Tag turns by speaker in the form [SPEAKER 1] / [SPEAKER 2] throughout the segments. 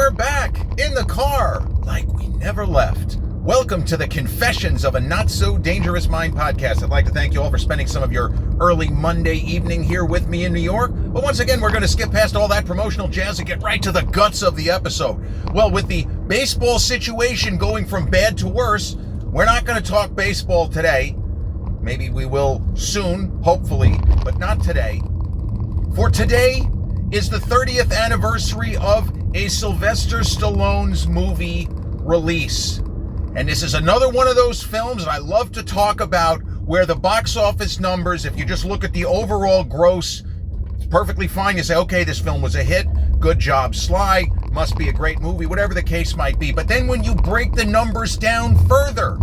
[SPEAKER 1] we're back in the car like we never left. Welcome to the Confessions of a Not So Dangerous Mind podcast. I'd like to thank you all for spending some of your early Monday evening here with me in New York. But once again, we're going to skip past all that promotional jazz and get right to the guts of the episode. Well, with the baseball situation going from bad to worse, we're not going to talk baseball today. Maybe we will soon, hopefully, but not today. For today is the 30th anniversary of a Sylvester Stallone's movie release. And this is another one of those films that I love to talk about where the box office numbers, if you just look at the overall gross, it's perfectly fine. You say, okay, this film was a hit. Good job, Sly. Must be a great movie, whatever the case might be. But then when you break the numbers down further,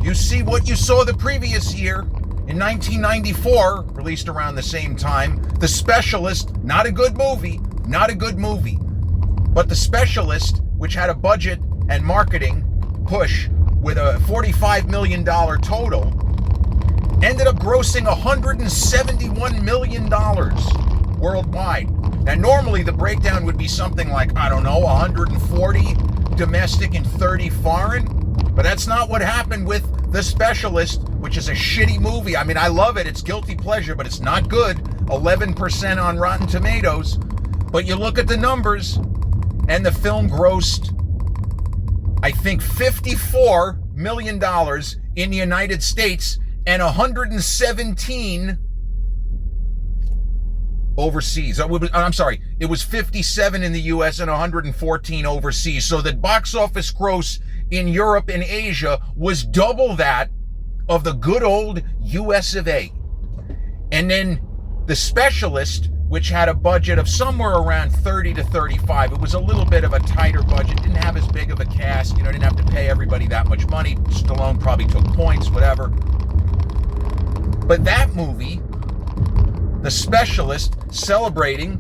[SPEAKER 1] you see what you saw the previous year in 1994, released around the same time. The Specialist, not a good movie. But The Specialist, which had a budget and marketing push with a $45 million total, ended up grossing $171 million worldwide. Now, normally the breakdown would be something like, 140 domestic and 30 foreign, but that's not what happened with The Specialist, which is a shitty movie. I mean, I love it. It's guilty pleasure, but it's not good. 11% on Rotten Tomatoes. But you look at the numbers, and the film grossed, I think, $54 million in the United States and 117 overseas. It was 57 in the U.S. and 114 overseas. So the box office gross in Europe and Asia was double that of the good old U.S. of A. And then The Specialist, which had a budget of somewhere around 30 to 35. It was a little bit of a tighter budget, didn't have as big of a cast, didn't have to pay everybody that much money. Stallone probably took points, whatever. But that movie, The Specialist, celebrating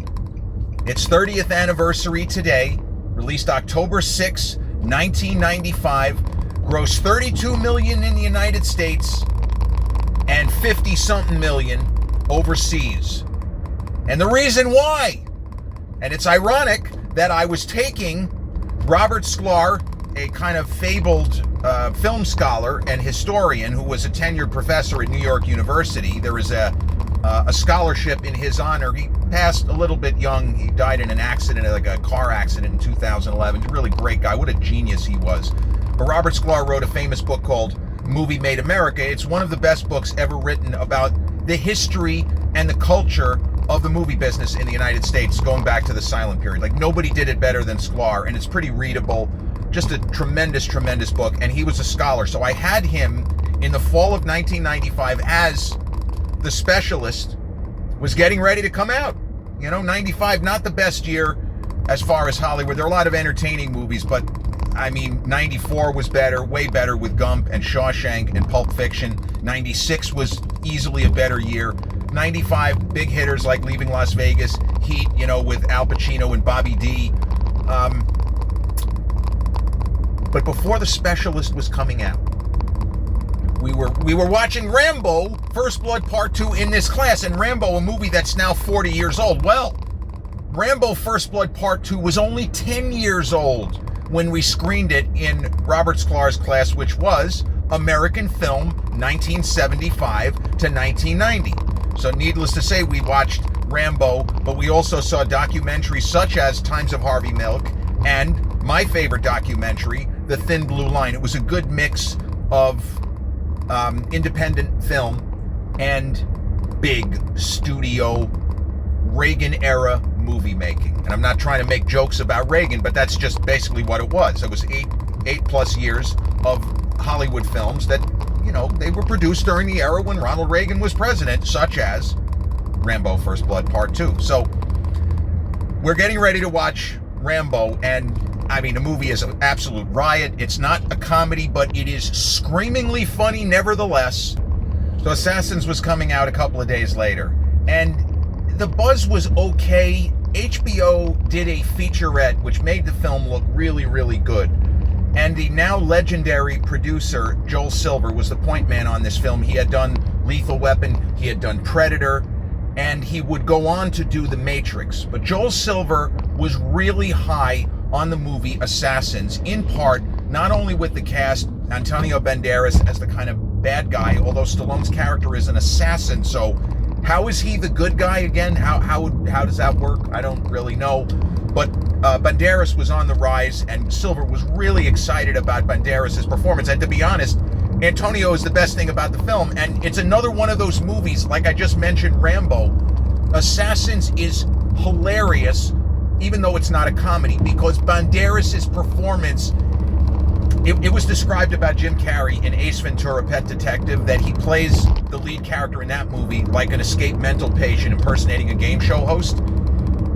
[SPEAKER 1] its 30th anniversary today, released October 6, 1995, grossed $32 million in the United States and 50-something million overseas. And the reason why, and it's ironic that I was taking Robert Sklar, a kind of fabled film scholar and historian who was a tenured professor at New York University. There was a scholarship in his honor. He passed a little bit young. He died in an accident, like a car accident in 2011. Really great guy. What a genius he was. But Robert Sklar wrote a famous book called Movie Made America. It's one of the best books ever written about the history and the culture of the movie business in the United States, going back to the silent period. Like, nobody did it better than Sklar, and it's pretty readable. Just a tremendous, tremendous book, and he was a scholar. So I had him in the fall of 1995 as The Specialist was getting ready to come out. 95, not the best year as far as Hollywood. There are a lot of entertaining movies, but 94 was better, way better, with Gump and Shawshank and Pulp Fiction. 96 was easily a better year. 95, big hitters like Leaving Las Vegas, Heat, with Al Pacino and Bobby D. But before The Specialist was coming out, we were watching Rambo, First Blood Part 2 in this class. And Rambo, a movie that's now 40 years old. Well, Rambo First Blood Part 2 was only 10 years old when we screened it in Robert Sklar's class, which was American Film 1975 to 1990. So needless to say, we watched Rambo, but we also saw documentaries such as Times of Harvey Milk and my favorite documentary, The Thin Blue Line. It was a good mix of independent film and big studio Reagan-era movie making. And I'm not trying to make jokes about Reagan, but that's just basically what it was. It was eight plus years of Hollywood films that, they were produced during the era when Ronald Reagan was president, such as Rambo First Blood Part 2. So we're getting ready to watch Rambo, and the movie is an absolute riot. It's not a comedy, but it is screamingly funny nevertheless. So Assassins was coming out a couple of days later, and the buzz was okay. HBO did a featurette which made the film look really, really good. And the now legendary producer, Joel Silver, was the point man on this film. He had done Lethal Weapon, he had done Predator, and he would go on to do The Matrix. But Joel Silver was really high on the movie Assassins, in part not only with the cast, Antonio Banderas as the kind of bad guy, although Stallone's character is an assassin, so how is he the good guy again? How does that work? I don't really know. But Banderas was on the rise, and Silver was really excited about Banderas' performance. And to be honest, Antonio is the best thing about the film, and it's another one of those movies, like I just mentioned, Rambo. Assassins is hilarious, even though it's not a comedy, because Banderas' performance, it was described about Jim Carrey in Ace Ventura: Pet Detective that he plays the lead character in that movie like an escaped mental patient impersonating a game show host.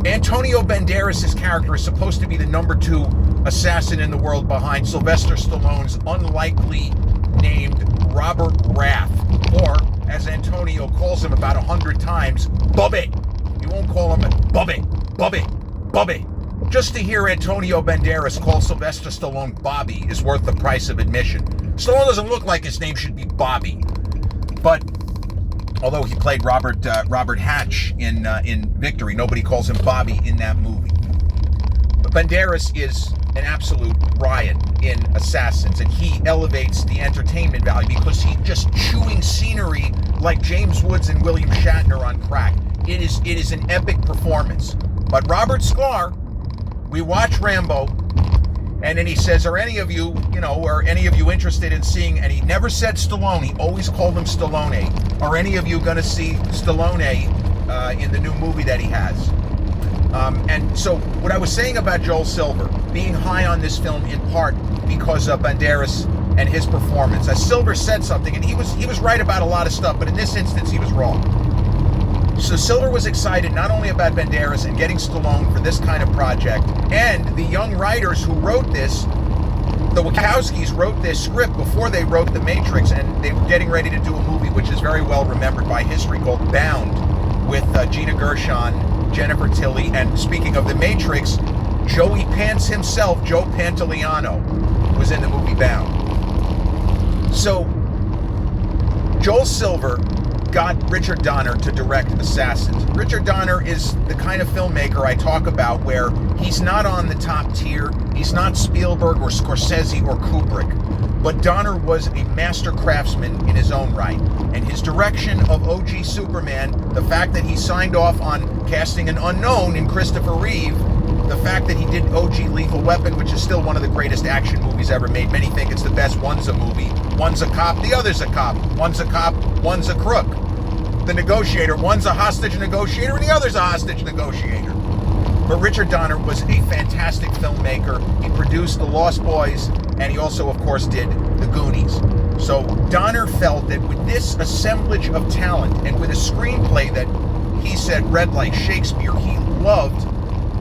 [SPEAKER 1] Antonio Banderas' character is supposed to be the number 2 assassin in the world behind Sylvester Stallone's unlikely named Robert Rath, or as Antonio calls him about 100 times, Bubby. You won't call him Bubby, Bubby, Bubby. Just to hear Antonio Banderas call Sylvester Stallone Bobby is worth the price of admission. Stallone doesn't look like his name should be Bobby, but although he played Robert Hatch in Victory, nobody calls him Bobby in that movie. But Banderas is an absolute riot in Assassins, and he elevates the entertainment value because he's just chewing scenery like James Woods and William Shatner on crack. It is an epic performance. But Robert Sklar, we watch Rambo, and then he says, are any of you interested in seeing, and he never said Stallone, he always called him Stah-Low-Nay. Are any of you going to see Stah-Low-Nay in the new movie that he has? And so what I was saying about Joel Silver being high on this film in part because of Banderas and his performance. As Silver said something, and he was right about a lot of stuff, but in this instance he was wrong. So Silver was excited not only about Banderas and getting Stallone for this kind of project, and the young writers who wrote this, the Wachowskis wrote this script before they wrote The Matrix, and they were getting ready to do a movie which is very well remembered by history called Bound, with Gina Gershon, Jennifer Tilly, and speaking of The Matrix, Joey Pants himself, Joe Pantoliano, was in the movie Bound. So Joel Silver got Richard Donner to direct Assassins. Richard Donner is the kind of filmmaker I talk about where he's not on the top tier, he's not Spielberg or Scorsese or Kubrick, but Donner was a master craftsman in his own right. And his direction of OG Superman, the fact that he signed off on casting an unknown in Christopher Reeve, the fact that he did OG Lethal Weapon, which is still one of the greatest action movies ever made. Many think it's the best. One's a movie, one's a cop, the other's a cop. One's a cop, one's a crook. The negotiator, one's a hostage negotiator and the other's a hostage negotiator. But Richard Donner was a fantastic filmmaker. He produced The Lost Boys, and he also, of course, did The Goonies. So Donner felt that with this assemblage of talent and with a screenplay that he said read like Shakespeare, he loved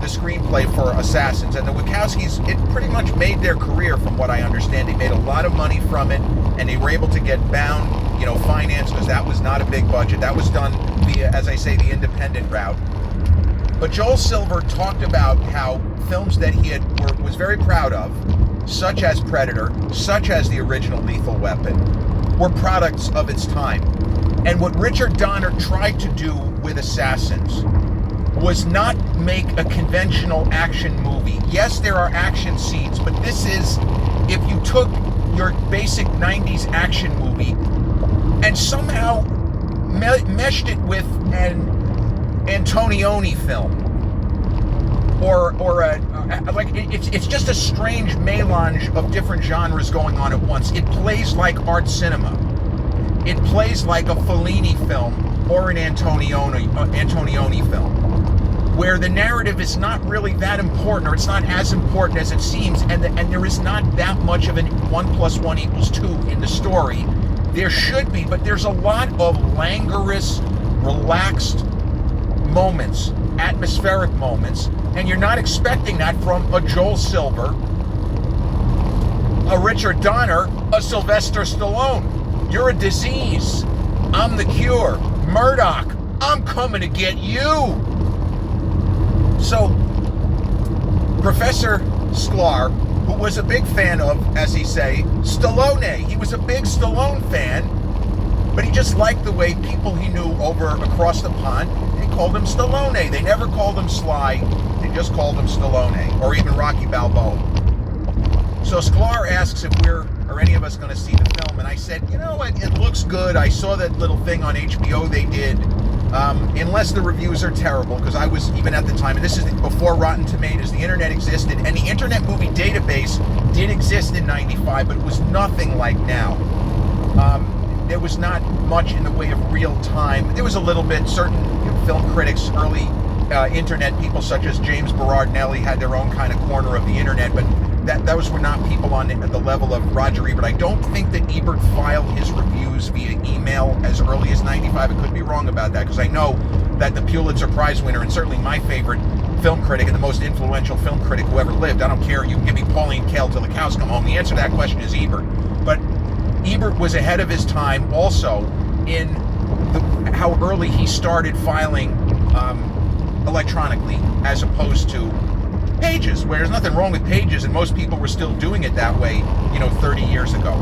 [SPEAKER 1] the screenplay for Assassins. And the Wachowskis, it pretty much made their career from what I understand. They made a lot of money from it, and they were able to get Bound, finance, because that was not a big budget. That was done via, as I say, the independent route. But Joel Silver talked about how films that he was very proud of, such as Predator, such as the original Lethal Weapon, were products of its time. And what Richard Donner tried to do with Assassins was not make a conventional action movie. Yes, there are action scenes, but this is, if you took your basic 90s action movie and somehow meshed it with an Antonioni film, it's just a strange melange of different genres going on at once. It plays like art cinema. It plays like a Fellini film or an Antonioni film, where the narrative is not really that important, or it's not as important as it seems, and there is not that much of an 1 + 1 = 2 in the story. There should be, but there's a lot of languorous, relaxed moments, atmospheric moments, and you're not expecting that from a Joel Silver, a Richard Donner, a Sylvester Stallone. You're a disease. I'm the cure. Murdoch, I'm coming to get you. So, Professor Sklar, who was a big fan of, as he say, Stah-Low-Nay, he was a big Stallone fan, But he just liked the way people he knew over across the pond, they called him Stah-Low-Nay. They never called him Sly. They just called him Stah-Low-Nay, or even Rocky Balboa. So Sklar asks if or any of us going to see the film, and I said, you know what, it looks good. I saw that little thing on HBO they did. Unless the reviews are terrible, because I was, even at the time, and this is before Rotten Tomatoes, the internet existed, and the Internet Movie Database did exist in 95, but it was nothing like now. There was not much in the way of real time. There was a little bit. Certain film critics, early internet people such as James Berardinelli had their own kind of corner of the internet, but those were not people on the level of Roger Ebert. I don't think that Ebert filed his reviews via email as early as 95. I could be wrong about that, because I know that the Pulitzer Prize winner, and certainly my favorite film critic and the most influential film critic who ever lived, I don't care, you can give me Pauline Kael till the cows come home, the answer to that question is Ebert. But Ebert was ahead of his time also in how early he started filing electronically as opposed to pages, where there's nothing wrong with pages, and most people were still doing it that way, 30 years ago.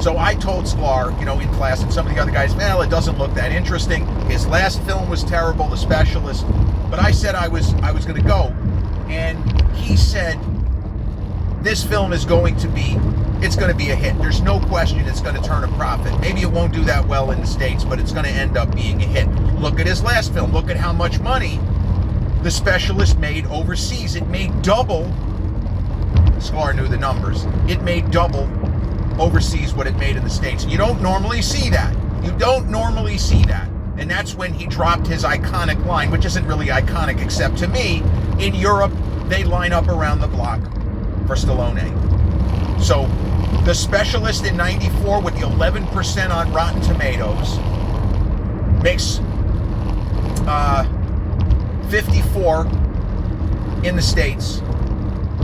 [SPEAKER 1] So I told Sklar, in class, and some of the other guys, well, it doesn't look that interesting. His last film was terrible, The Specialist. But I said I was going to go, and he said, this film is going to be a hit. There's no question it's going to turn a profit. Maybe it won't do that well in the States, but it's going to end up being a hit. Look at his last film. Look at how much money The Specialist made overseas. It made double. Sklar knew the numbers. It made double overseas what it made in the States. You don't normally see that. And that's when he dropped his iconic line, which isn't really iconic except to me. In Europe, they line up around the block for Stah-Low-Nay. So The Specialist in 94 with the 11% on Rotten Tomatoes makes 54 in the States,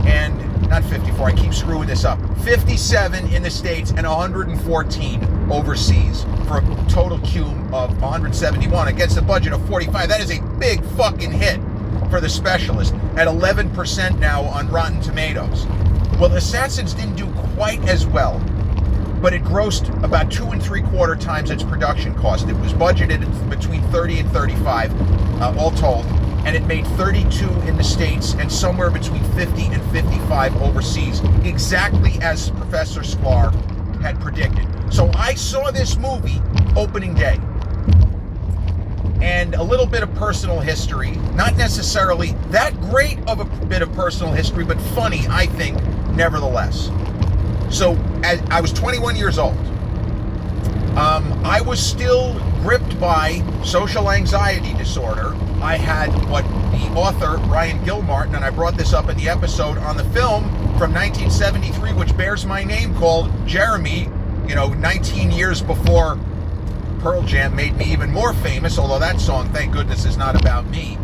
[SPEAKER 1] and not 54, I keep screwing this up, 57 in the States and 114 overseas, for a total cum of 171 against a budget of 45. That is a big fucking hit for The Specialist at 11% now on Rotten Tomatoes. Well, Assassins didn't do quite as well, but it grossed about 2 3/4 times its production cost. It was budgeted between 30 and 35, all told, and it made 32 in the States and somewhere between 50 and 55 overseas, exactly as Professor Sklar had predicted. So I saw this movie opening day. And a little bit of personal history, not necessarily that great of a bit of personal history, but funny, I think, nevertheless. So I was 21 years old. I was still gripped by social anxiety disorder. I had what the author, Brian Gilmartin, and I brought this up in the episode on the film from 1973, which bears my name, called Jeremy, 19 years before Pearl Jam made me even more famous, although that song, thank goodness, is not about me.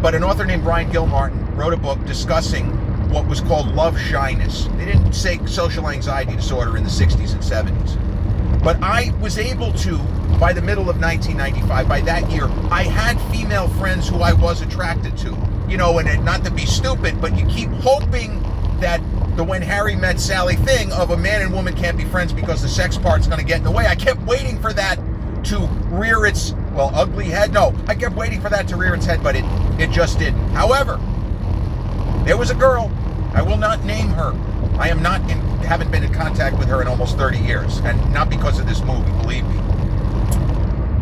[SPEAKER 1] But an author named Brian Gilmartin wrote a book discussing what was called love shyness. They didn't say social anxiety disorder in the 60s and 70s. But I was able to, by the middle of 1995, by that year, I had female friends who I was attracted to. And not to be stupid, but you keep hoping that the When Harry Met Sally thing of a man and woman can't be friends because the sex part's going to get in the way. I kept waiting for that to rear its, ugly head. No, I kept waiting for that to rear its head, but it just didn't. However, there was a girl. I will not name her. I haven't been in contact with her in almost 30 years, and not because of this movie, believe me.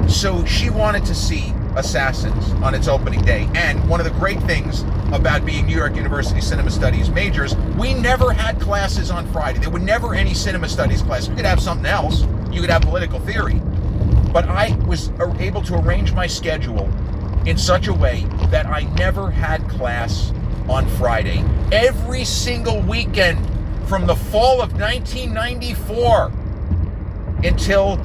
[SPEAKER 1] So she wanted to see Assassins on its opening day, and one of the great things about being New York University Cinema Studies majors, we never had classes on Friday. There were never any cinema studies classes. You could have something else. You could have political theory. But I was able to arrange my schedule in such a way that I never had class on Friday. Every single weekend from the fall of 1994 until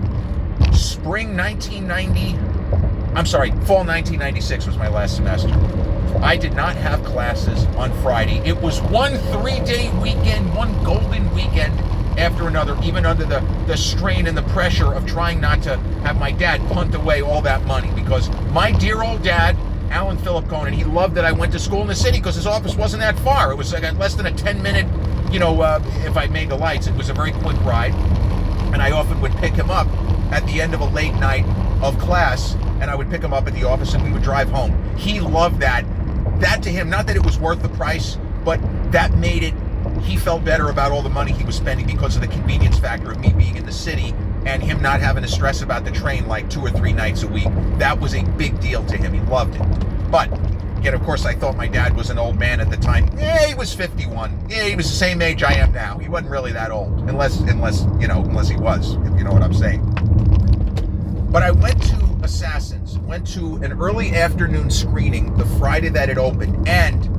[SPEAKER 1] fall 1996 was my last semester. I did not have classes on Friday. It was one 3-day weekend, one golden weekend after another, even under the strain and the pressure of trying not to have my dad punt away all that money, because my dear old dad, Alan Philip Conan, he loved that I went to school in the city because his office wasn't that far. It was like less than a 10-minute, if I made the lights, it was a very quick ride, and I often would pick him up at the end of a late night of class, and I would pick him up at the office and we would drive home. He loved that. That to him, not that it was worth the price, but that made it, he felt better about all the money he was spending because of the convenience factor of me being in the city and him not having to stress about the train like 2 or 3 nights a week. That was a big deal to him. He loved it. But yet, of course, I thought my dad was an old man at the time. Yeah, he was 51. Yeah, he was the same age I am now. He wasn't really that old, unless he was, if you know what I'm saying. But I went to Assassins, went to an early afternoon screening the Friday that it opened, and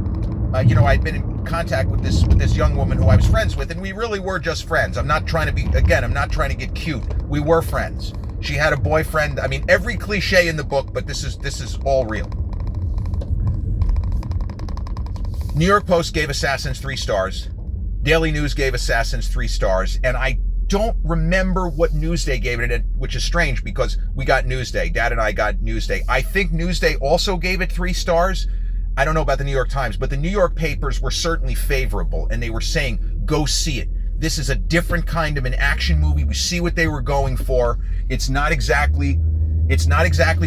[SPEAKER 1] I'd been in contact with this young woman who I was friends with, and we really were just friends. I'm not trying to get cute. We were friends. She had a boyfriend. I mean, every cliche in the book, but this is all real. New York Post gave Assassins 3 stars. Daily News gave Assassins 3 stars, and I don't remember what Newsday gave it, which is strange because we got Newsday. Dad and I got Newsday. I think Newsday also gave it 3 stars. I don't know about the New York Times, but the New York papers were certainly favorable, and they were saying, go see it. This is a different kind of an action movie. We see what they were going for. It's not exactly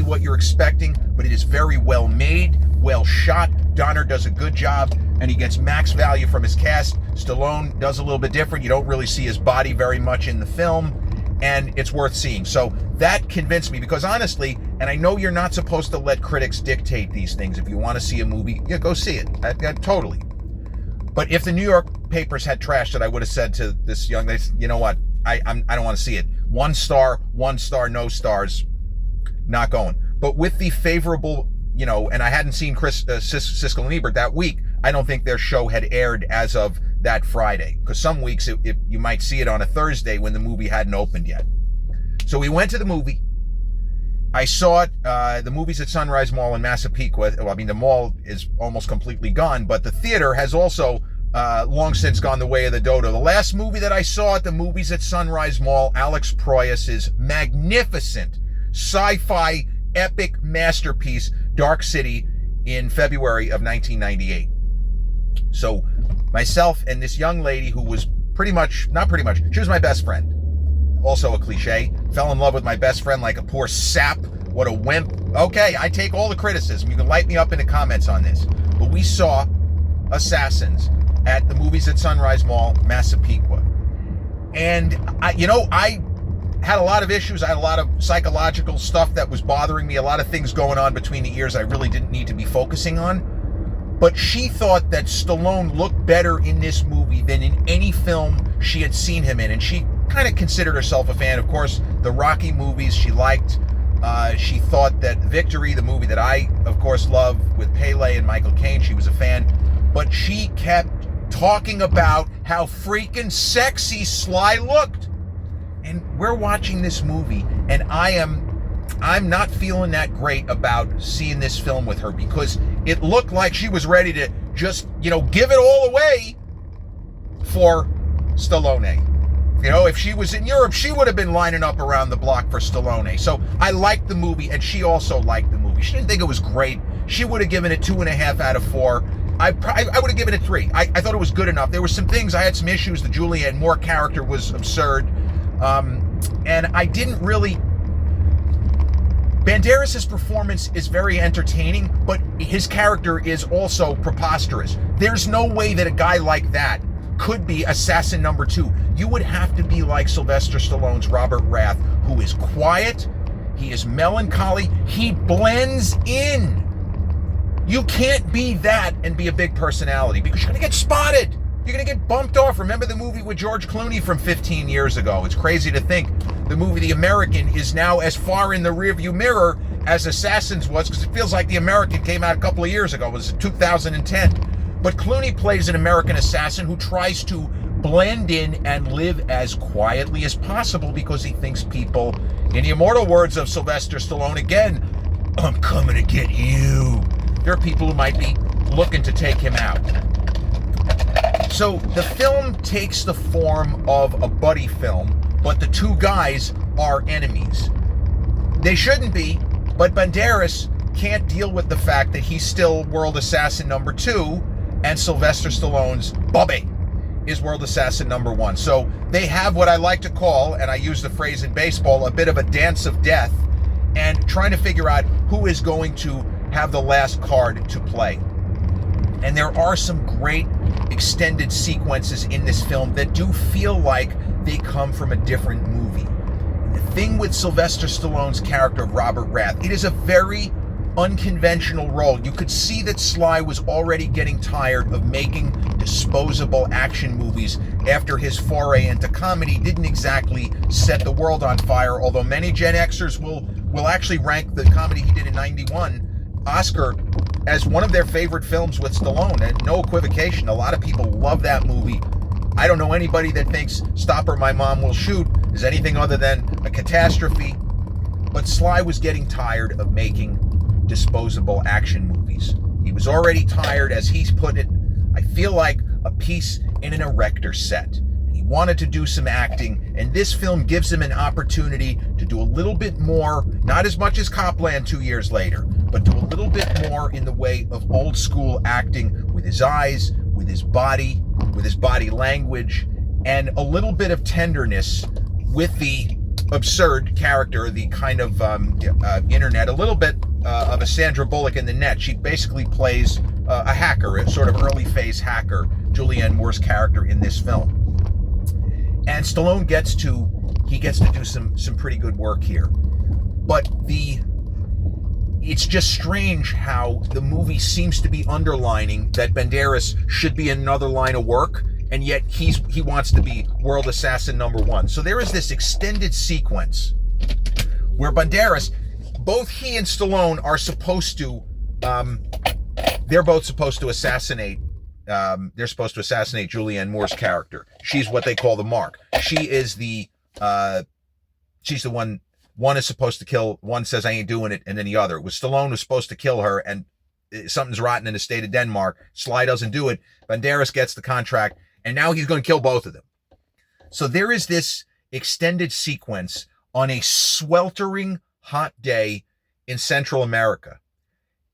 [SPEAKER 1] what you're expecting, but it is very well made, well shot. Donner does a good job, and he gets max value from his cast. Stallone does a little bit different. You don't really see his body very much in the film, and it's worth seeing. So that convinced me, because honestly, and I know you're not supposed to let critics dictate these things. If you want to see a movie, yeah, go see it. Totally. But if the New York papers had trashed it, I would have said to this young lady, you know what? I don't want to see it. 1 star, no stars, not going. But with the favorable, and I hadn't seen Siskel and Ebert that week, I don't think their show had aired as of that Friday. Because some weeks you might see it on a Thursday when the movie hadn't opened yet. So we went to the movie. I saw it. The movie's at Sunrise Mall in Massapequa. Well, I mean, the mall is almost completely gone, but the theater has also long since gone the way of the dodo. The last movie that I saw at the movies at Sunrise Mall, Alex Proyas's magnificent sci-fi epic masterpiece, Dark City, in February of 1998. So myself and this young lady who was she was my best friend. Also a cliche. Fell in love with my best friend like a poor sap. What a wimp. Okay, I take all the criticism. You can light me up in the comments on this. But we saw Assassins at the movies at Sunrise Mall, Massapequa. And I had a lot of issues. I had a lot of psychological stuff that was bothering me. A lot of things going on between the ears I really didn't need to be focusing on. But she thought that Stallone looked better in this movie than in any film she had seen him in. And she kind of considered herself a fan. Of course, the Rocky movies she liked. She thought that Victory, the movie that I, of course, love with Pele and Michael Caine, she was a fan. But she kept talking about how freaking sexy Sly looked. And we're watching this movie, and I'm not feeling that great about seeing this film with her, because it looked like she was ready to just, give it all away for Stah-Low-Nay. If she was in Europe, she would have been lining up around the block for Stallone. So I liked the movie, and she also liked the movie. She didn't think it was great. She would have given it 2.5 out of 4. I would have given it 3. I thought it was good enough. There were some things, I had some issues. The Julianne Moore character was absurd. And I didn't really... Banderas' performance is very entertaining, but his character is also preposterous. There's no way that a guy like that could be assassin number 2. You would have to be like Sylvester Stallone's Robert Rath, who is quiet, he is melancholy, he blends in. You can't be that and be a big personality, because you're going to get spotted. You're going to get bumped off. Remember the movie with George Clooney from 15 years ago? It's crazy to think the movie The American is now as far in the rearview mirror as Assassins was, because it feels like The American came out a couple of years ago. It was 2010. But Clooney plays an American assassin who tries to blend in and live as quietly as possible because he thinks people, in the immortal words of Sylvester Stallone again, I'm coming to get you. There are people who might be looking to take him out. So the film takes the form of a buddy film, but the two guys are enemies. They shouldn't be, but Banderas can't deal with the fact that he's still world assassin number 2 and Sylvester Stallone's Bobby. is world assassin number one. So they have what I like to call, and I use the phrase in baseball, a bit of a dance of death, and trying to figure out who is going to have the last card to play. And there are some great extended sequences in this film that do feel like they come from a different movie. The thing with Sylvester Stallone's character of Robert Rath, it is a very unconventional role. You could see that Sly was already getting tired of making disposable action movies after his foray into comedy didn't exactly set the world on fire, although many Gen Xers will actually rank the comedy he did in 91, Oscar, as one of their favorite films with Stallone, and no equivocation. A lot of people love that movie. I don't know anybody that thinks Stop or My Mom Will Shoot is anything other than a catastrophe, but Sly was getting tired of making disposable action movies. He was already tired, as he's put it, I feel like a piece in an erector set. He wanted to do some acting, and this film gives him an opportunity to do a little bit more, not as much as Copland 2 years later, but do a little bit more in the way of old school acting with his eyes, with his body language, and a little bit of tenderness with the absurd character, the kind of internet, a little bit of a Sandra Bullock in The Net. She basically plays a hacker, a sort of early phase hacker, Julianne Moore's character in this film. And Stallone gets to do some pretty good work here. But it's just strange how the movie seems to be underlining that Banderas should be in another line of work, and yet he wants to be world assassin number one. So there is this extended sequence where Banderas, both he and Stallone are supposed to, they're both supposed to assassinate, they're supposed to assassinate Julianne Moore's character. She's what they call the mark. She is she's the one is supposed to kill, one says I ain't doing it, and then the other. It was Stallone who's supposed to kill her, and something's rotten in the state of Denmark. Sly doesn't do it. Banderas gets the contract, and now he's going to kill both of them. So there is this extended sequence on a sweltering hot day in Central America.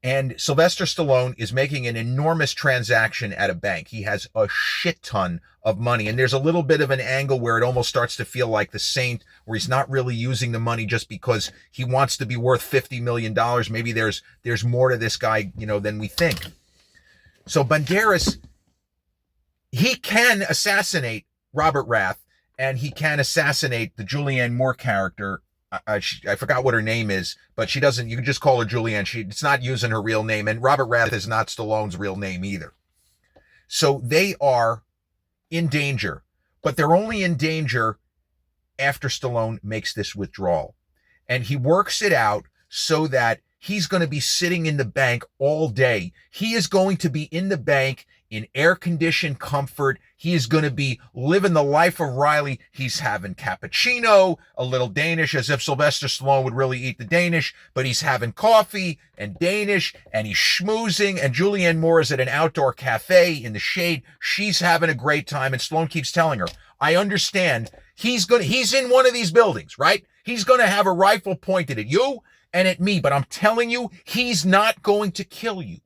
[SPEAKER 1] And Sylvester Stallone is making an enormous transaction at a bank. He has a shit ton of money. And there's a little bit of an angle where it almost starts to feel like The Saint, where he's not really using the money just because he wants to be worth $50 million. Maybe there's more to this guy, than we think. So Banderas, he can assassinate Robert Rath, and he can assassinate the Julianne Moore character. I forgot what her name is, but she doesn't, you can just call her Julianne. It's not using her real name, and Robert Rath is not Stallone's real name either. So they are in danger, but they're only in danger after Stallone makes this withdrawal. And he works it out so that he's going to be sitting in the bank all day. He is going to be in the bank in air-conditioned comfort. He is going to be living the life of Riley. He's having cappuccino, a little Danish, as if Sylvester Stallone would really eat the Danish, but he's having coffee and Danish, and he's schmoozing, and Julianne Moore is at an outdoor cafe in the shade. She's having a great time, and Stallone keeps telling her, I understand. He's in one of these buildings, right? He's going to have a rifle pointed at you and at me, but I'm telling you, he's not going to kill you.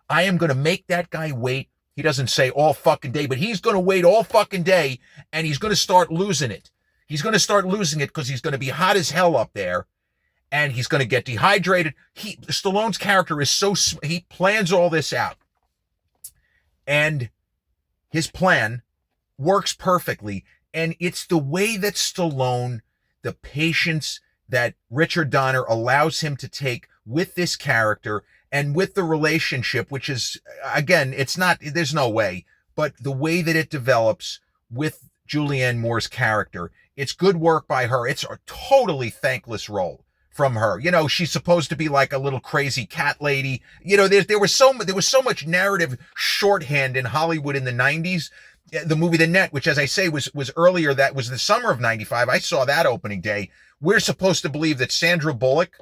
[SPEAKER 1] I am going to make that guy wait. He doesn't say all fucking day, but he's going to wait all fucking day, and he's going to start losing it. He's going to start losing it because he's going to be hot as hell up there, and he's going to get dehydrated. Stallone's character is he plans all this out, and his plan works perfectly, and it's the way that Stallone, the patience that Richard Donner allows him to take with this character and with the relationship, which is, again, there's no way, but the way that it develops with Julianne Moore's character, it's good work by her. It's a totally thankless role from her. She's supposed to be like a little crazy cat lady. There was so much narrative shorthand in Hollywood in the 90s. The movie The Net, which, as I say, was earlier, that was the summer of 95. I saw that opening day. We're supposed to believe that Sandra Bullock,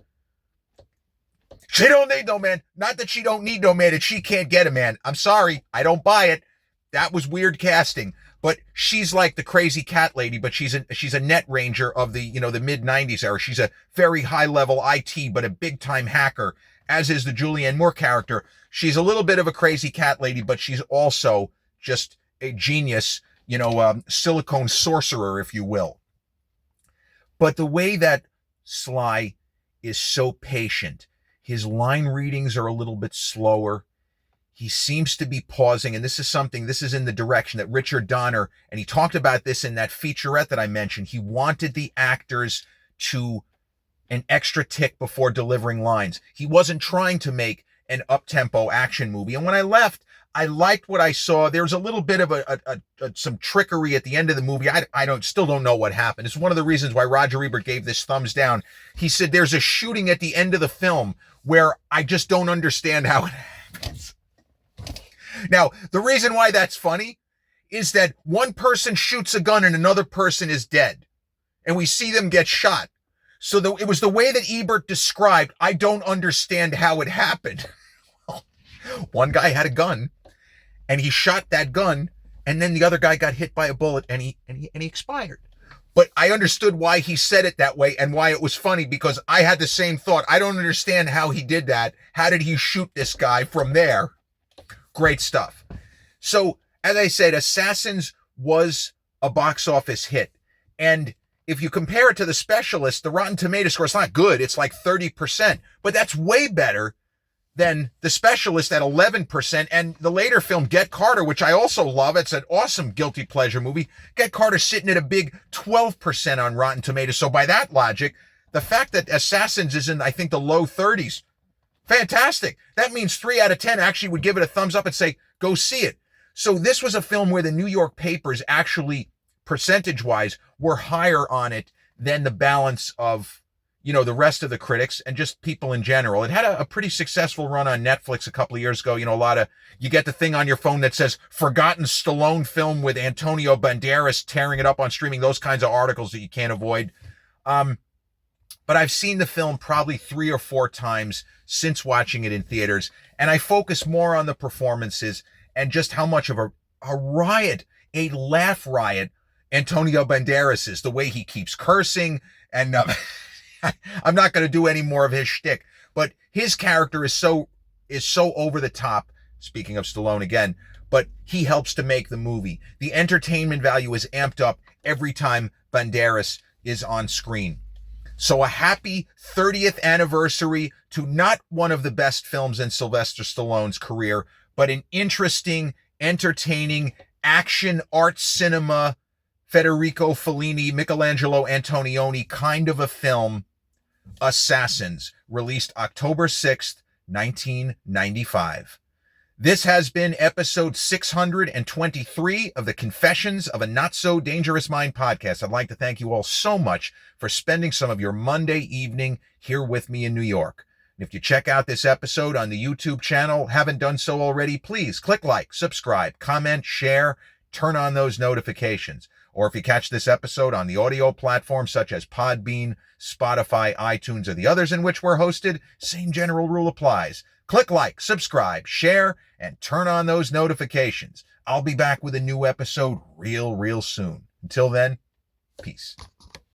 [SPEAKER 1] she don't need no man. Not that she don't need no man, and she can't get a man. I'm sorry. I don't buy it. That was weird casting. But she's like the crazy cat lady, but she's a net ranger of the mid 90s era. She's a very high level IT, but a big time hacker, as is the Julianne Moore character. She's a little bit of a crazy cat lady, but she's also just a genius, silicone sorcerer, if you will. But the way that Sly is so patient, his line readings are a little bit slower. He seems to be pausing, and this is in the direction that Richard Donner, and he talked about this in that featurette that I mentioned. He wanted the actors to an extra tick before delivering lines. He wasn't trying to make an up-tempo action movie. And when I left, I liked what I saw. There's a little bit of some trickery at the end of the movie. I still don't know what happened. It's one of the reasons why Roger Ebert gave this thumbs down. He said there's a shooting at the end of the film where I just don't understand how it happens. Now, the reason why that's funny is that one person shoots a gun and another person is dead. And we see them get shot. So it was the way that Ebert described, I don't understand how it happened. One guy had a gun and he shot that gun, and then the other guy got hit by a bullet and he expired. But I understood why he said it that way and why it was funny, because I had the same thought. I don't understand how he did that. How did he shoot this guy from there? Great stuff. So, as I said, Assassins was a box office hit. And if you compare it to The Specialist, the Rotten Tomato score is not good. It's like 30%. But that's way better than The Specialist at 11%. And the later film, Get Carter, which I also love. It's an awesome guilty pleasure movie. Get Carter sitting at a big 12% on Rotten Tomatoes. So by that logic, the fact that Assassins is in, I think, the low 30s, fantastic. That means 3 out of 10 actually would give it a thumbs up and say, go see it. So this was a film where the New York papers actually, percentage-wise, were higher on it than the balance of, the rest of the critics and just people in general. It had a pretty successful run on Netflix a couple of years ago. You get the thing on your phone that says forgotten Stallone film with Antonio Banderas tearing it up on streaming, those kinds of articles that you can't avoid. But I've seen the film probably 3 or 4 times since watching it in theaters, and I focus more on the performances and just how much of a riot, a laugh riot, Antonio Banderas is. The way he keeps cursing, and I'm not going to do any more of his shtick, but his character is so over the top. Speaking of Stallone again, but he helps to make the movie. The entertainment value is amped up every time Banderas is on screen. So a happy 30th anniversary to not one of the best films in Sylvester Stallone's career, but an interesting, entertaining, action art cinema, Federico Fellini, Michelangelo Antonioni kind of a film, Assassins, released October 6th, 1995. This has been episode 623 of the Confessions of a Not So Dangerous Mind podcast. I'd like to thank you all so much for spending some of your Monday evening here with me in New York. And if you check out this episode on the YouTube channel, haven't done so already, please click like, subscribe, comment, share, turn on those notifications. Or if you catch this episode on the audio platforms such as Podbean, Spotify, iTunes, or the others in which we're hosted, same general rule applies. Click like, subscribe, share, and turn on those notifications. I'll be back with a new episode real soon. Until then, peace.